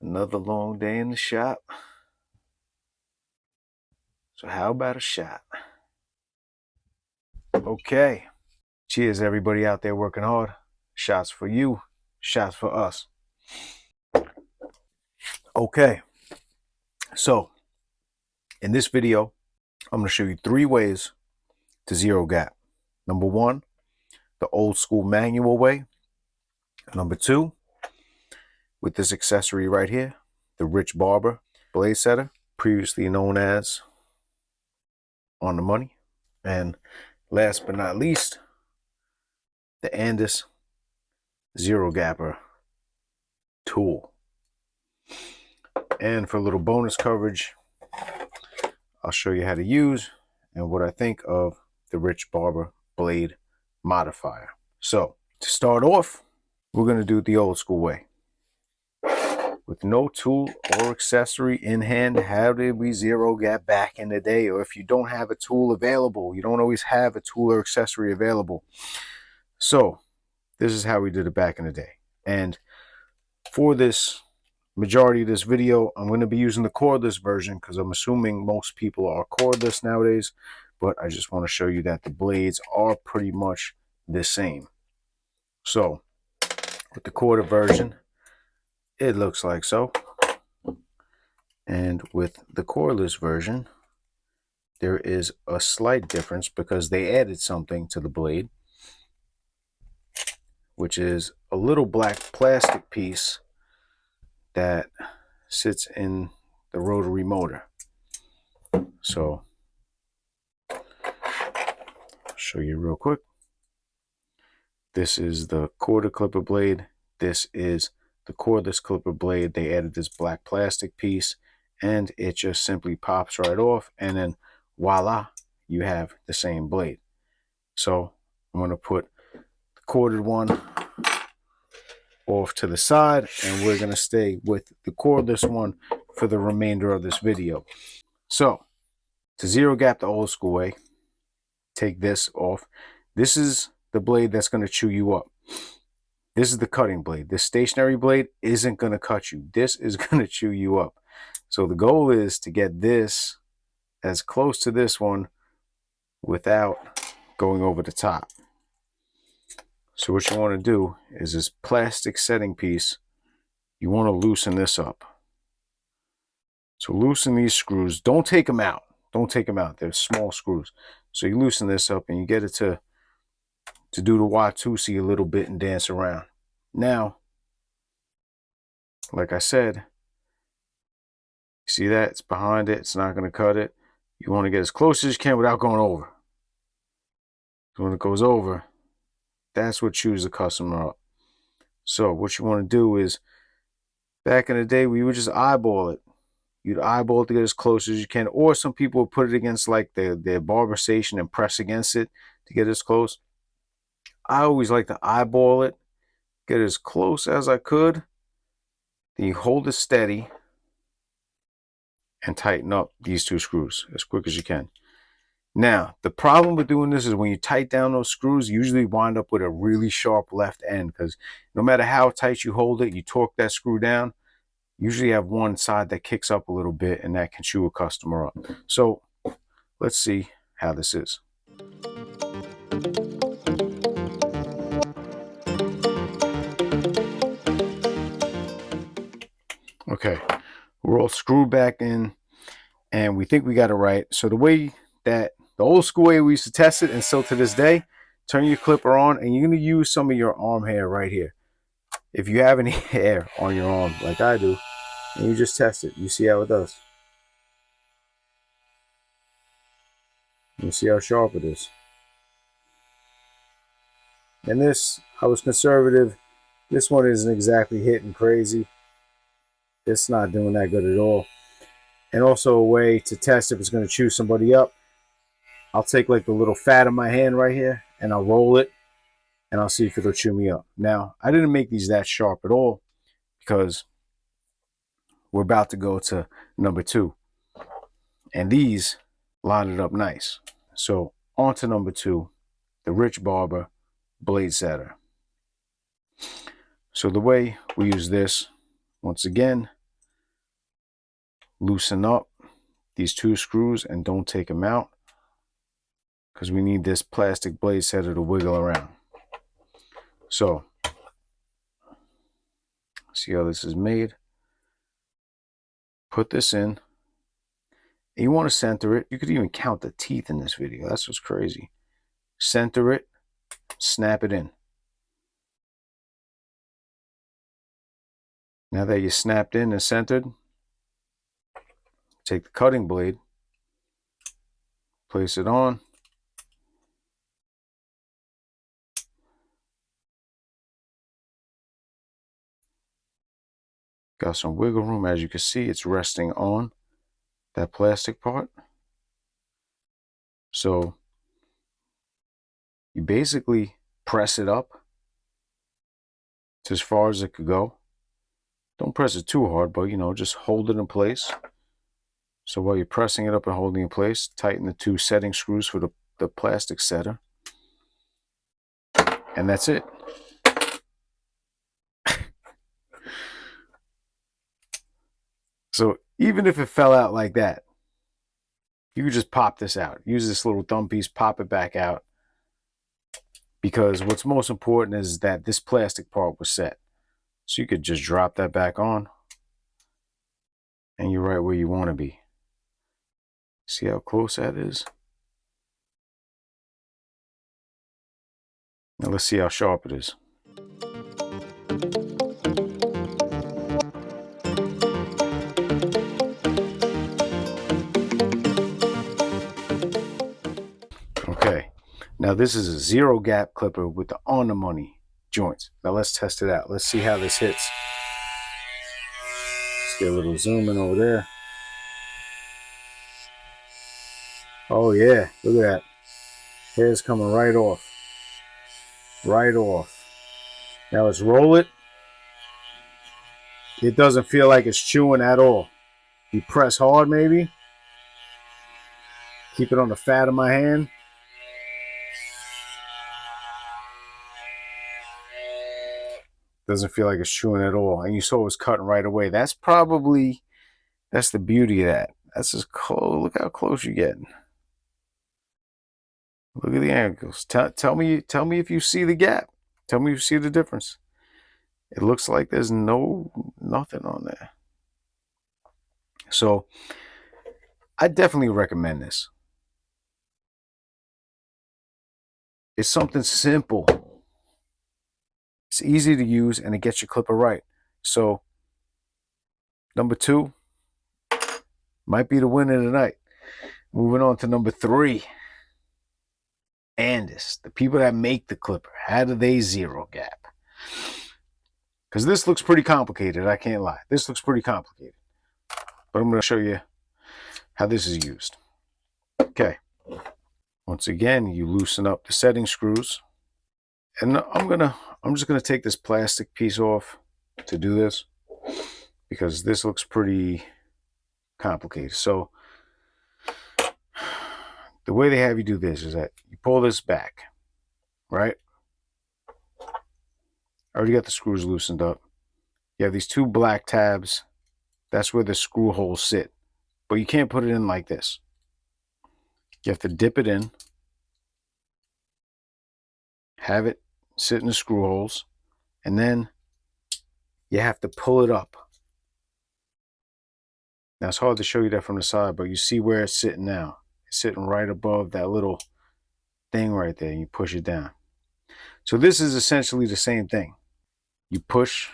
Another long day in the shop. So how about a shot? Okay. Cheers, everybody out there working hard. Shots for you, shots for us. Okay. So in this video, I'm going to show you 3 ways to zero gap. Number 1, the old school manual way. Number 2, with this accessory right here, the Rich Barber blade setter, previously known as On the Money. And last but not least, the Andis zero gapper tool. And for a little bonus coverage, I'll show you how to use and what I think of the Rich Barber blade modifier. So to start off, we're going to do it the old school way. With no tool or accessory in hand, how did we zero gap back in the day? Or if you don't have a tool available, you don't always have a tool or accessory available. So this is how we did it back in the day. And for this majority of this video, I'm going to be using the cordless version because I'm assuming most people are cordless nowadays, but I just want to show you that the blades are pretty much the same. So with the corded version, it looks like so. And with the cordless version, there is a slight difference because they added something to the blade, which is a little black plastic piece that sits in the rotary motor. So I'll show you real quick. This is the corded clipper blade. This is the cordless clipper blade. They added this black plastic piece and it just simply pops right off, and then voila, you have the same blade. So I'm going to put the corded one off to the side, and we're going to stay with the cordless one for the remainder of this video. So to zero gap the old school way, take this off. This is the blade that's going to chew you up. This is the cutting blade. This stationary blade isn't going to cut you. This is going to chew you up. So the goal is to get this as close to this one without going over the top. So what you want to do is this plastic setting piece, you want to loosen this up. So loosen these screws. Don't take them out. Don't take them out. They're small screws. So you loosen this up and you get it to do the Watusi a little bit and dance around. Now, like I said, see that? It's behind it. It's not going to cut it. You want to get as close as you can without going over. So when it goes over, that's what chews the customer up. So what you want to do is, back in the day, we would just eyeball it. You'd eyeball it to get as close as you can. Or some people would put it against like their barber station and press against it to get as close. I always like to eyeball it, get as close as I could. Then you hold it steady and tighten up these 2 screws as quick as you can. Now, the problem with doing this is when you tighten down those screws, you usually wind up with a really sharp left end, because no matter how tight you hold it, you torque that screw down, you usually have one side that kicks up a little bit, and that can chew a customer up. So let's see how this is. Okay, we're all screwed back in and we think we got it right. So the way that the old school way we used to test it, and still to this day, turn your clipper on and you're going to use some of your arm hair right here. If you have any hair on your arm like I do, and you just test it, you see how it does. You see how sharp it is. And this, I was conservative. This one isn't exactly hitting crazy. It's not doing that good at all. And also a way to test if it's going to chew somebody up, I'll take like the little fat of my hand right here and I'll roll it and I'll see if it'll chew me up. Now, I didn't make these that sharp at all because we're about to go to number 2. And these line it up nice. So on to number 2, the Rich Barber blade setter. So the way we use this, once again, loosen up these 2 screws and don't take them out, because we need this plastic blade setter to wiggle around. So, see how this is made? Put this in. And you want to center it. You could even count the teeth in this video. That's what's crazy. Center it, snap it in. Now that you're snapped in and centered, take the cutting blade, place it on. Got some wiggle room. As you can see, it's resting on that plastic part. So you basically press it up to as far as it could go. Don't press it too hard, but just hold it in place. So while you're pressing it up and holding it in place, tighten the 2 setting screws for the plastic setter. And that's it. So even if it fell out like that, you could just pop this out. Use this little thumb piece, pop it back out. Because what's most important is that this plastic part was set. So you could just drop that back on, and you're right where you want to be. See how close that is? Now let's see how sharp it is. Okay, now this is a 0 gap clipper with the on the money joints. Now let's test it out. Let's see how this hits. Let's get a little zoom in over there. Oh yeah, look at that. Hair's coming right off. Right off. Now let's roll it. It doesn't feel like it's chewing at all. You press hard maybe. Keep it on the fat of my hand. Doesn't feel like it's chewing at all. And you saw it was cutting right away. That's the beauty of that. That's as close. Look how close you're getting. Look at the angles. Tell me if you see the gap. Tell me if you see the difference. It looks like there's nothing on there. So I definitely recommend this. It's something simple. It's easy to use and it gets your clipper right. So number 2 might be the winner tonight. Moving on to number 3. Andis, the people that make the clipper, how do they 0 gap? Because this looks pretty complicated, I can't lie. This looks pretty complicated. But I'm going to show you how this is used. Okay. Once again, you loosen up the setting screws. And I'm just going to take this plastic piece off to do this, because this looks pretty complicated. So the way they have you do this is that you pull this back, right? I already got the screws loosened up. You have these 2 black tabs. That's where the screw holes sit. But you can't put it in like this. You have to dip it in, have it sit in the screw holes, and then you have to pull it up. Now it's hard to show you that from the side, but you see where it's sitting now. It's sitting right above that little thing right there. You push it down. So this is essentially the same thing. You push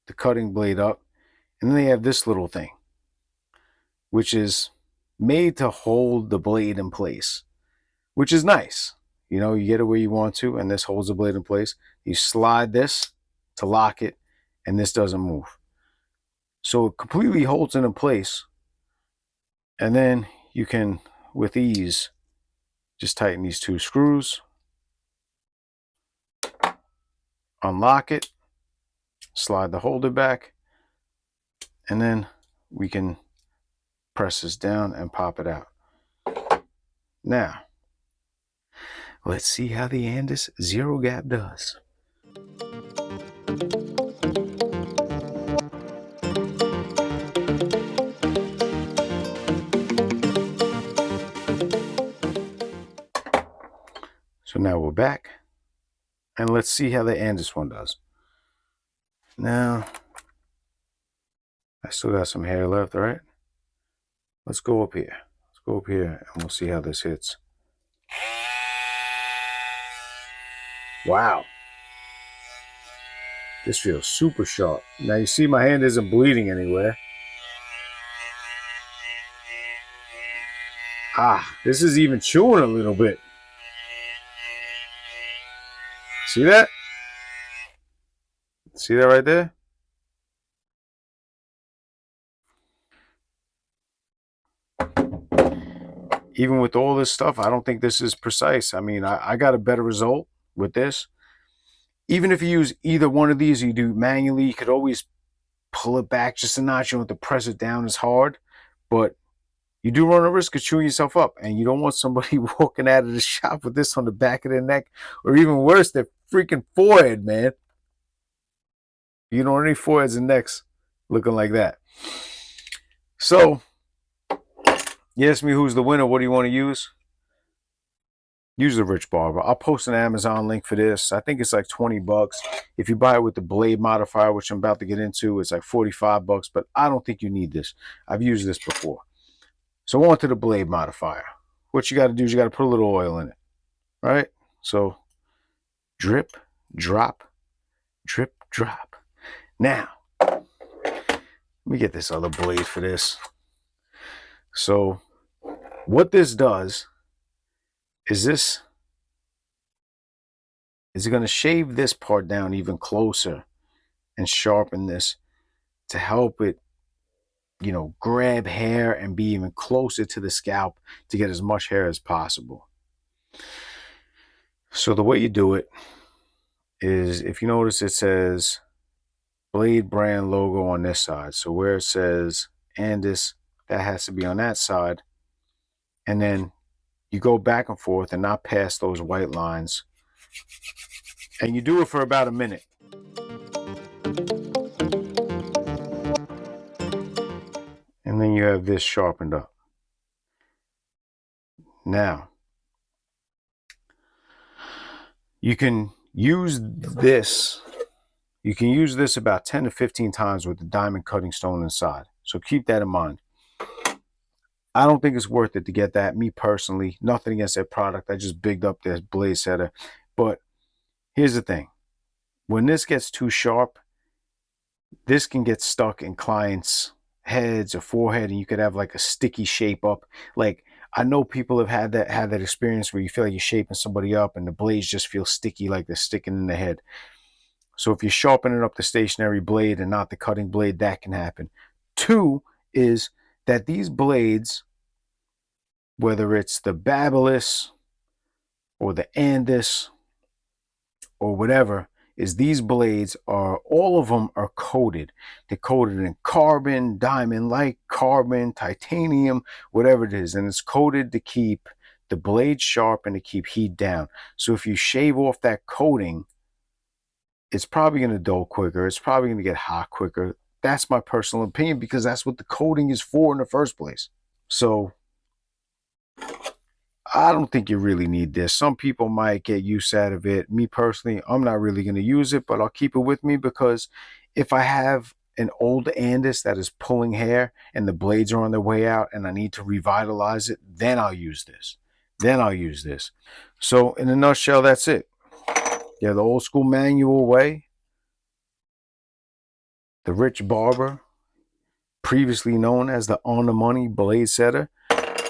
the cutting blade up, and then they have this little thing, which is made to hold the blade in place, which is nice. You get it where you want to, and this holds the blade in place. You slide this to lock it, and this doesn't move. So it completely holds it in place. And then you can, with ease, just tighten these 2 screws, unlock it, slide the holder back, and then we can press this down and pop it out. Now, let's see how the Andis 0 gap does. back. And let's see how the Andis one does. Now, I still got some hair left, right? Let's go up here. Let's go up here and we'll see how this hits. Wow. This feels super sharp. Now you see my hand isn't bleeding anywhere. Ah, this is even chewing a little bit. See that? See that right there? Even with all this stuff, I don't think this is precise. I mean, I got a better result with this. Even if you use either one of these, you do manually, you could always pull it back just a notch. You don't have to press it down as hard. But you do run a risk of chewing yourself up. And you don't want somebody walking out of the shop with this on the back of their neck. Or even worse, their freaking forehead, man. You don't want any foreheads and necks looking like that. So, you ask me who's the winner, what do you want to use? Use the Rich Barber. I'll post an Amazon link for this. I think it's like 20 bucks. If you buy it with the blade modifier, which I'm about to get into, it's like 45 bucks, but I don't think you need this. I've used this before. So on to the blade modifier. What you got to do is you got to put a little oil in it, right? So drip, drop, drip, drop. Now, let me get this other blade for this. So what this does is this is going to shave this part down even closer and sharpen this to help it, you know, grab hair and be even closer to the scalp to get as much hair as possible. So the way you do it is, if you notice, it says Blade brand logo on this side. So where it says Andis, that has to be on that side. And then you go back and forth and not past those white lines. And you do it for about a minute. And then you have this sharpened up. Now, you can use this. You can use this about 10 to 15 times with the diamond cutting stone inside. So keep that in mind. I don't think it's worth it to get that. Me personally, nothing against that product. I just bigged up this blade setter. But here's the thing. When this gets too sharp, this can get stuck in clients' heads or forehead, and you could have like a sticky shape up. Like, I know people have had that experience where you feel like you're shaping somebody up and the blades just feel sticky, like they're sticking in the head. So if you're sharpening up the stationary blade and not the cutting blade, that can happen. Two is that these blades, whether it's the Babyliss or the Andis or whatever, is these blades are, all of them are coated. They're coated in carbon, diamond like carbon, titanium, whatever it is. And it's coated to keep the blade sharp and to keep heat down. So if you shave off that coating, it's probably going to dull quicker. It's probably going to get hot quicker. That's my personal opinion, because that's what the coating is for in the first place. So I don't think you really need this. Some people might get use out of it. Me personally, I'm not really going to use it, but I'll keep it with me, because if I have an old Andis that is pulling hair and the blades are on their way out and I need to revitalize it, then I'll use this. So in a nutshell, that's it. Yeah, the old school manual way. The Rich Barber, previously known as the On the Money blade setter,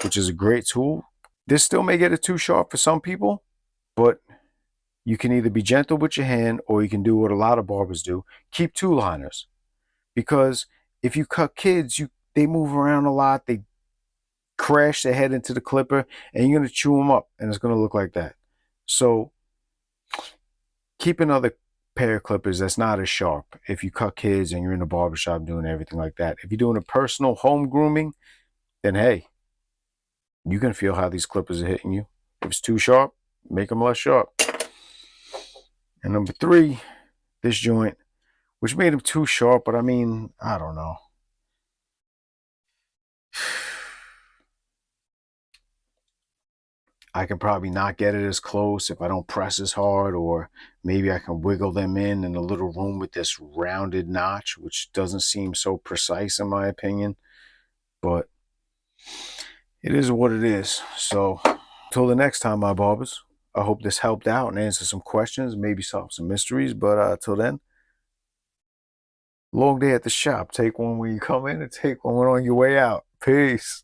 which is a great tool. This still may get it too sharp for some people, but you can either be gentle with your hand or you can do what a lot of barbers do, keep two liners. Because if you cut kids, they move around a lot, they crash their head into the clipper, and you're going to chew them up, and it's going to look like that. So keep another pair of clippers that's not as sharp if you cut kids and you're in a barbershop doing everything like that. If you're doing a personal home grooming, then hey, you can feel how these clippers are hitting you. If it's too sharp, make them less sharp. And number three, this joint, which made them too sharp, but I mean, I don't know. I can probably not get it as close if I don't press as hard, or maybe I can wiggle them in a little room with this rounded notch, which doesn't seem so precise in my opinion, but it is what it is. So until the next time, my barbers, I hope this helped out and answered some questions, maybe solved some mysteries, but till then, long day at the shop. Take one when you come in and take one on your way out. Peace.